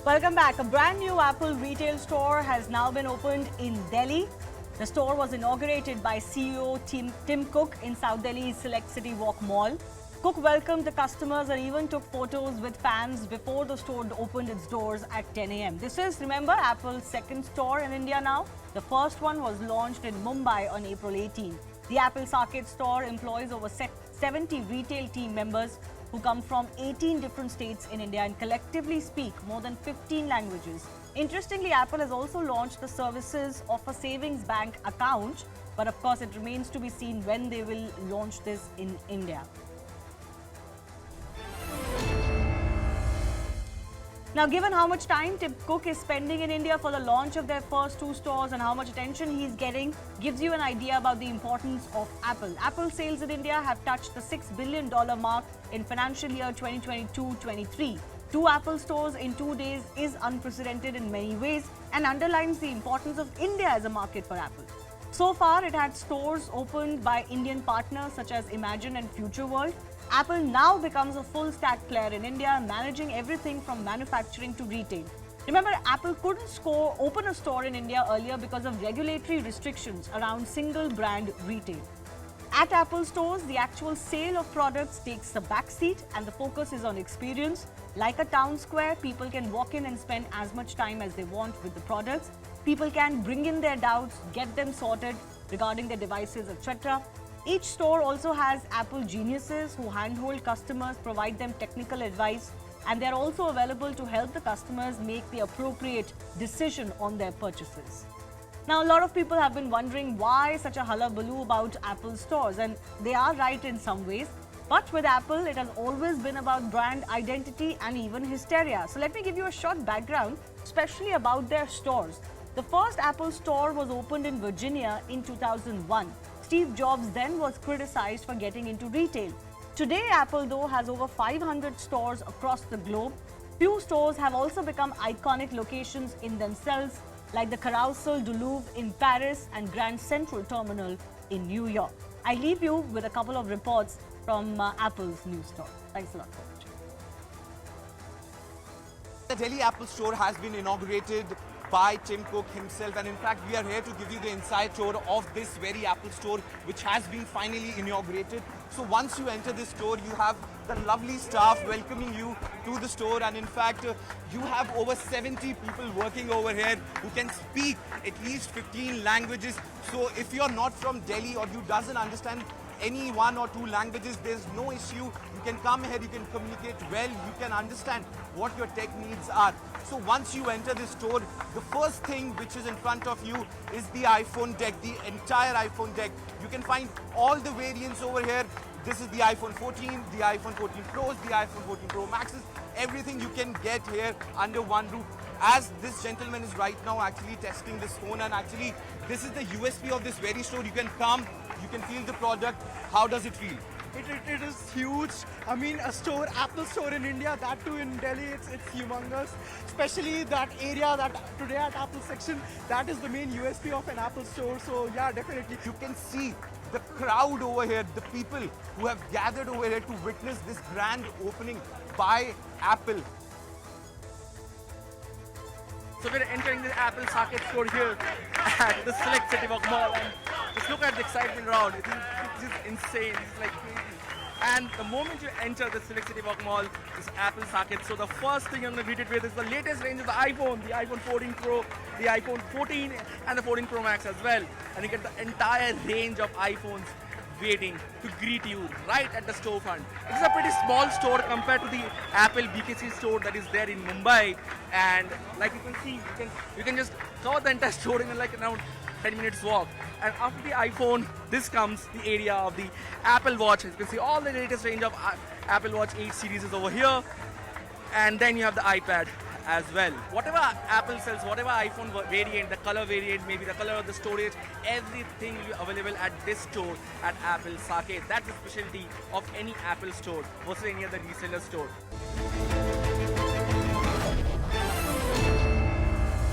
Welcome back. A brand new Apple retail store has now been opened in Delhi. The store was inaugurated by CEO Tim Cook in South Delhi's Select City Walk Mall. Cook welcomed the customers and even took photos with fans before the store opened its doors at 10 a.m. This is, remember, Apple's second store in India now. The first one was launched in Mumbai on April 18. The Apple Saket store employs over 70 retail team members who come from 18 different states in India and collectively speak more than 15 languages. Interestingly, Apple has also launched the services of a savings bank account, but of course it remains to be seen when they will launch this in India. Now, given how much time Tim Cook is spending in India for the launch of their first two stores and how much attention he's getting, gives you an idea about the importance of Apple. Apple sales in India have touched the $6 billion mark in financial year 2022-23. Two Apple stores in 2 days is unprecedented in many ways and underlines the importance of India as a market for Apple. So far, it had stores opened by Indian partners such as Imagine and Future World. Apple now becomes a full-stack player in India, managing everything from manufacturing to retail. Remember, Apple couldn't open a store in India earlier because of regulatory restrictions around single-brand retail. At Apple stores, the actual sale of products takes a backseat and the focus is on experience. Like a town square, people can walk in and spend as much time as they want with the products. People can bring in their doubts, get them sorted regarding their devices, etc. Each store also has Apple geniuses who handhold customers, provide them technical advice, and they're also available to help the customers make the appropriate decision on their purchases. Now, a lot of people have been wondering why such a hullabaloo about Apple stores, and they are right in some ways. But with Apple, it has always been about brand identity and even hysteria. So let me give you a short background, especially about their stores. The first Apple store was opened in Virginia in 2001. Steve Jobs then was criticized for getting into retail. Today, Apple, though, has over 500 stores across the globe. Few stores have also become iconic locations in themselves, like the Carousel du Louvre in Paris and Grand Central Terminal in New York. I leave you with a couple of reports from Apple's new store. Thanks a lot for watching. The Delhi Apple store has been inaugurated by Tim Cook himself, and in fact we are here to give you the inside tour of this very Apple store which has been finally inaugurated. So once you enter this store, you have the lovely staff welcoming you to the store, and in fact you have over 70 people working over here who can speak at least 15 languages. So if you're not from Delhi or you doesn't understand any one or two languages, there's no issue. You can come here, you can communicate well, you can understand what your tech needs are. So once you enter this store, the first thing which is in front of you is the iPhone deck, the entire iPhone deck. You can find all the variants over here. This is the iPhone 14, the iPhone 14 Pros, the iPhone 14 Pro Maxes, everything you can get here under one roof. As this gentleman is right now actually testing this phone, and actually this is the USP of this very store. You can come, you can feel the product. How does it feel? It is huge. I mean, a store, Apple store in India, that too in Delhi, it's humongous. Especially that area that today at Apple section, that is the main USP of an Apple store. So yeah, definitely. You can see the crowd over here, the people who have gathered over here to witness this grand opening by Apple. So we're entering the Apple Saket store here at the Select City Walk Mall, and just look at the excitement around. It's just insane. It's like crazy. And the moment you enter the Select City Walk Mall, is Apple Saket. So the first thing you're going to greet it with is the latest range of the iPhone 14 Pro, the iPhone 14 and the 14 Pro Max as well. And you get the entire range of iPhones waiting to greet you right at the storefront. It's a pretty small store compared to the Apple BKC store that is there in Mumbai, and like you can see, you can just cover the entire store in like around 10 minutes walk. And after the iPhone, this comes the area of the Apple Watch. As you can see, all the latest range of Apple Watch 8 series is over here, and then you have the iPad as well. Whatever Apple sells, whatever iPhone variant, the color variant, maybe the color of the storage, everything will be available at this store at Apple Saket. That's the specialty of any Apple store versus any other reseller store.